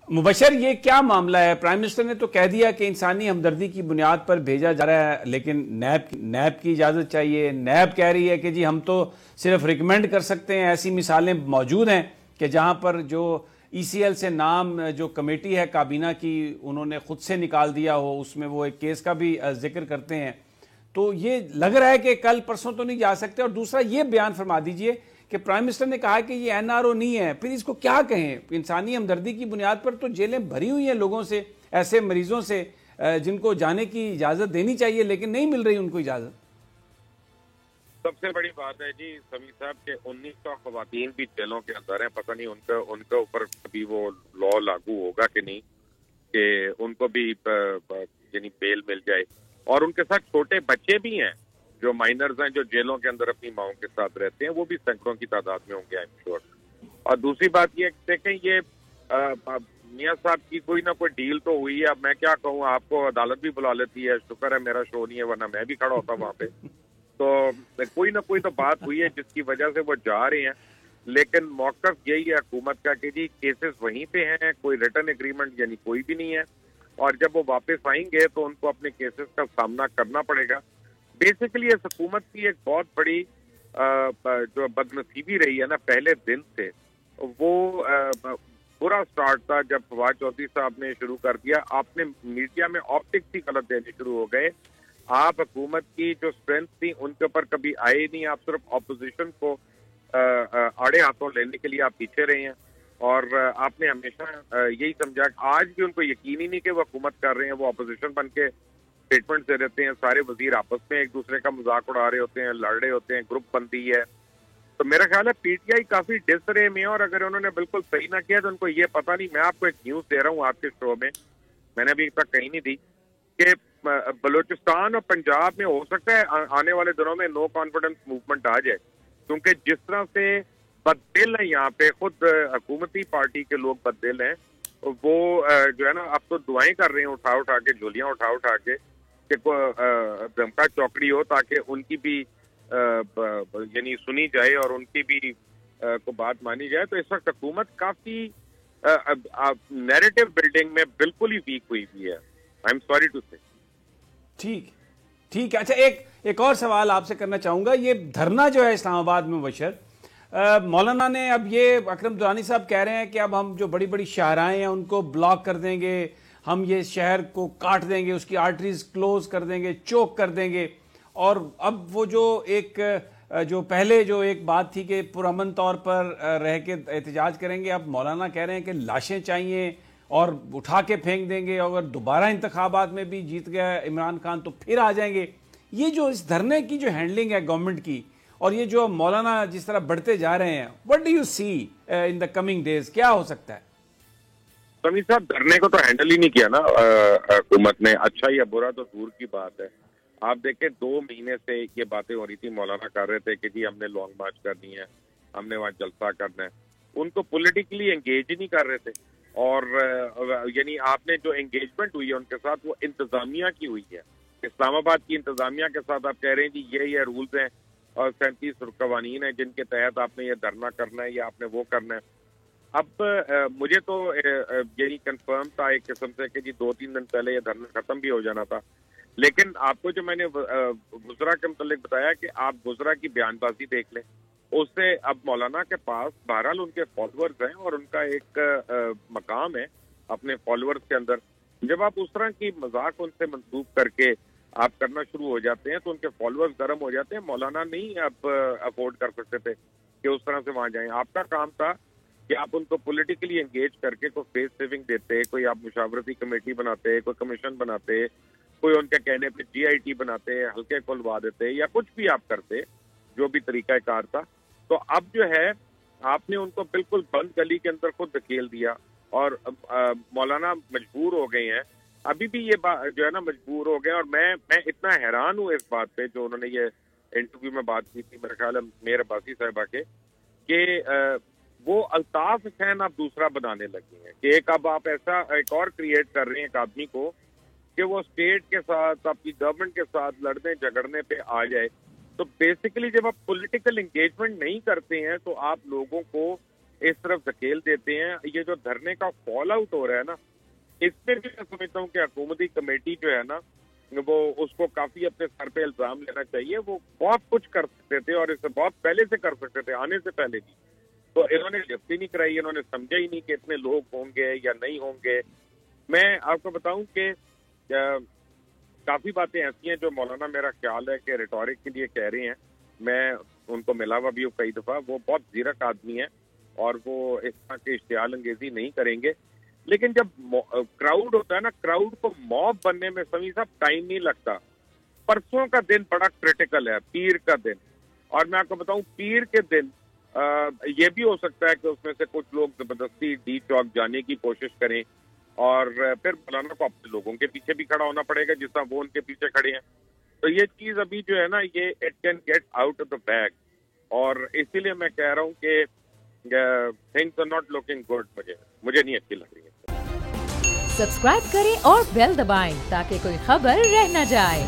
مبشر یہ کیا معاملہ ہے؟ پرائم منسٹر نے تو کہہ دیا کہ انسانی ہمدردی کی بنیاد پر بھیجا جا رہا ہے، لیکن نیب کی اجازت چاہیے. نیب کہہ رہی ہے کہ جی ہم تو صرف ریکمینڈ کر سکتے ہیں. ایسی مثالیں موجود ہیں کہ جہاں پر جو ای سی ایل سے نام جو کمیٹی ہے کابینہ کی انہوں نے خود سے نکال دیا ہو، اس میں وہ ایک کیس کا بھی ذکر کرتے ہیں. تو یہ لگ رہا ہے کہ کل پرسوں تو نہیں جا سکتے. اور دوسرا یہ بیان فرما دیجئے کہ پرائم منسٹر نے کہا کہ یہ این آر او نہیں ہے، پھر اس کو کیا کہیں؟ انسانی ہمدردی کی بنیاد پر تو جیلیں بھری ہوئی ہیں لوگوں سے، ایسے مریضوں سے جن کو جانے کی اجازت دینی چاہیے لیکن نہیں مل رہی ان کو اجازت. سب سے بڑی بات ہے جی سمیع صاحب کہ 1900 خواتین بھی جیلوں کے اندر ہیں. پتہ نہیں ان کے اوپر کبھی وہ لا لاگو ہوگا کہ نہیں کہ ان کو بھی یعنی بیل مل جائے. اور ان کے ساتھ چھوٹے بچے بھی ہیں جو مائنرز ہیں، جو جیلوں کے اندر اپنی ماؤں کے ساتھ رہتے ہیں، وہ بھی سینکڑوں کی تعداد میں ہوں گے آئی شور. اور دوسری بات یہ دیکھیں، یہ میاں صاحب کی کوئی نہ کوئی ڈیل تو ہوئی ہے. اب میں کیا کہوں، آپ کو عدالت بھی بلا لیتی ہے، شکر ہے میرا شو نہیں ہے ورنہ میں بھی کھڑا ہوتا وہاں پہ. تو کوئی نہ کوئی تو بات ہوئی ہے جس کی وجہ سے وہ جا رہے ہیں. لیکن موقف یہی ہے حکومت کا کہ جی کیسز وہیں پہ ہیں، کوئی ریٹرن ایگریمنٹ یعنی کوئی بھی نہیں ہے. اور جب وہ واپس آئیں گے تو ان کو اپنے کیسز کا سامنا کرنا پڑے گا. بیسیکلی اس حکومت کی ایک بہت بڑی جو بدنصیبی رہی ہے نا پہلے دن سے، وہ برا سٹارٹ تھا جب فواد چودھری صاحب نے شروع کر دیا. آپ نے میڈیا میں آپٹکس ہی غلط دینے شروع ہو گئے. آپ حکومت کی جو اسٹرینتھ تھی ان کے اوپر کبھی آئے نہیں. آپ صرف اپوزیشن کو آڑے ہاتھوں لینے کے لیے آپ پیچھے رہے ہیں. اور آپ نے ہمیشہ یہی سمجھا کہ آج بھی ان کو یقین ہی نہیں کہ وہ حکومت کر رہے ہیں، وہ اپوزیشن بن کے اسٹیٹمنٹ دے دیتے ہیں. سارے وزیر آپس میں ایک دوسرے کا مذاق اڑا رہے ہوتے ہیں، لڑ رہے ہوتے ہیں، گروپ بندی ہے. تو میرا خیال ہے پی ٹی آئی کافی ڈس رہے میں، اور اگر انہوں نے بالکل صحیح نہ کیا تو ان کو یہ پتہ نہیں. میں آپ کو ایک نیوز دے رہا ہوں آپ کے شو میں نے ابھی تک کہیں نہیں دی کہ بلوچستان اور پنجاب میں ہو سکتا ہے آنے والے دنوں میں نو کانفیڈنس موومنٹ آ جائے. کیونکہ جس طرح سے بددل ہیں یہاں پہ، خود حکومتی پارٹی کے لوگ بددل ہیں، وہ جو ہے نا اب تو دعائیں کر رہے ہیں اٹھا کے، جھولیاں اٹھا کے کہ دمکا چوکڑی ہو تاکہ ان کی بھی یعنی سنی جائے اور ان کی بھی کو بات مانی جائے. تو اس وقت حکومت کافی نیریٹو بلڈنگ میں بالکل ہی ویک ہوئی ہے. آئی ایم سوری ٹو سے. ٹھیک ہے. اچھا ایک اور سوال آپ سے کرنا چاہوں گا. یہ دھرنا جو ہے اسلام آباد میں مبشر، مولانا نے اب یہ اکرم درانی صاحب کہہ رہے ہیں کہ اب ہم جو بڑی بڑی شاہراہیں ہیں ان کو بلاک کر دیں گے، ہم یہ شہر کو کاٹ دیں گے، اس کی آرٹریز کلوز کر دیں گے، چوک کر دیں گے. اور اب وہ جو پہلے جو ایک بات تھی کہ پرامن طور پر رہ کے احتجاج کریں گے، اب مولانا کہہ رہے ہیں کہ لاشیں چاہیے اور اٹھا کے پھینک دیں گے. اگر دوبارہ انتخابات میں بھی جیت گیا عمران خان تو پھر آ جائیں گے. یہ جو اس دھرنے کی جو ہینڈلنگ ہے گورنمنٹ کی، اور یہ جو مولانا جس طرح بڑھتے جا رہے ہیں، what do you see in the coming days؟ کیا ہو سکتا ہے؟ سمیع صاحب دھرنے کو تو ہینڈل ہی نہیں کیا نا حکومت نے. اچھا یا برا تو دور کی بات ہے. آپ دیکھیں 2 مہینے سے یہ باتیں ہو رہی تھی، مولانا کر رہے تھے کہ جی ہم نے لانگ مارچ کرنی ہے، ہم نے وہاں جلسہ کرنا ہے. ان کو پولیٹیکلی انگیج ہی نہیں کر رہے تھے. اور یعنی آپ نے جو انگیجمنٹ ہوئی ہے ان کے ساتھ وہ انتظامیہ کی ہوئی ہے. اسلام آباد کی انتظامیہ کے ساتھ آپ کہہ رہے ہیں جی یہ رولز ہیں اور 37 قوانین ہیں جن کے تحت آپ نے یہ دھرنا کرنا ہے یا آپ نے وہ کرنا ہے. اب مجھے تو یہی کنفرم تھا ایک قسم سے کہ جی 2-3 دن پہلے یہ دھرنا ختم بھی ہو جانا تھا. لیکن آپ کو جو میں نے وزراء کے متعلق بتایا کہ آپ وزراء کی بیان بازی دیکھ لیں، اس سے اب مولانا کے پاس بہرحال ان کے فالوورز ہیں اور ان کا ایک مقام ہے اپنے فالوورز کے اندر. جب آپ اس طرح کی مذاق ان سے منسوب کر کے آپ کرنا شروع ہو جاتے ہیں تو ان کے فالوورز گرم ہو جاتے ہیں. مولانا نہیں اب افورڈ کر سکتے تھے کہ اس طرح سے وہاں جائیں. آپ کا کام تھا کہ آپ ان کو پولیٹیکلی انگیج کر کے کوئی فیس سیونگ دیتے، کوئی آپ مشاورتی کمیٹی بناتے، کوئی کمیشن بناتے، کوئی ان کے کہنے پہ جی آئی ٹی بناتے، ہلکے کھلوا دیتے یا کچھ بھی آپ کرتے جو بھی طریقہ کار تھا. تو اب جو ہے آپ نے ان کو بالکل بند گلی کے اندر خود دھکیل دیا اور مولانا مجبور ہو گئے ہیں. ابھی بھی یہ جو ہے نا مجبور ہو گئے. اور میں اتنا حیران ہوں اس بات پہ جو انہوں نے یہ انٹرویو میں بات کی تھی میرے خیال ہے میر عباسی صاحبہ کے، کہ وہ الطاف حسین آپ دوسرا بنانے لگے ہیں کہ ایک اب آپ ایسا ایک اور کریٹ کر رہے ہیں ایک آدمی کو کہ وہ اسٹیٹ کے ساتھ آپ کی گورنمنٹ کے ساتھ لڑنے جھگڑنے پہ آ جائے. تو بیسیکلی جب آپ پولیٹیکل انگیجمنٹ نہیں کرتے ہیں تو آپ لوگوں کو اس طرف دھکیل دیتے ہیں. یہ جو دھرنے کا فال آؤٹ ہو رہا ہے نا, اس میں بھی میں سمجھتا ہوں کہ حکومتی کمیٹی جو ہے نا وہ اس کو کافی اپنے سر پہ الزام لینا چاہیے. وہ بہت کچھ کر سکتے تھے اور اسے بہت پہلے سے کر سکتے تھے, آنے سے پہلے بھی. تو انہوں نے لفٹ ہی نہیں کرائی, انہوں نے سمجھا ہی نہیں کہ اتنے لوگ ہوں گے یا نہیں ہوں گے. میں آپ کو بتاؤں کہ کافی باتیں ایسی ہیں جو مولانا میرا خیال ہے کہ ریٹورک کے لیے کہہ رہے ہیں. میں ان کو ملا ہوا بھی ہوں کئی دفعہ, وہ بہت زیرک آدمی ہیں اور وہ اس طرح کی اشتعال انگیزی نہیں کریں گے. لیکن جب کراؤڈ ہوتا ہے نا, کراؤڈ کو موب بننے میں سمیع صاحب ٹائم نہیں لگتا. پرسوں کا دن بڑا کرٹیکل ہے, پیر کا دن. اور میں آپ کو بتاؤں پیر کے دن یہ بھی ہو سکتا ہے کہ اس میں سے کچھ لوگ زبردستی ڈی چوک جانے کی کوشش کریں اور پھر مولانا کو اپنے لوگوں کے پیچھے بھی کھڑا ہونا پڑے گا جس طرح وہ ان کے پیچھے کھڑے ہیں. تو یہ چیز ابھی جو ہے نا یہ it can get out of the bag, اور اسی لیے میں کہہ رہا ہوں کہ things are not looking good. مجھے نہیں اچھی لگ رہی ہے. سبسکرائب کریں اور بیل دبائیں تاکہ کوئی خبر رہ نہ جائے.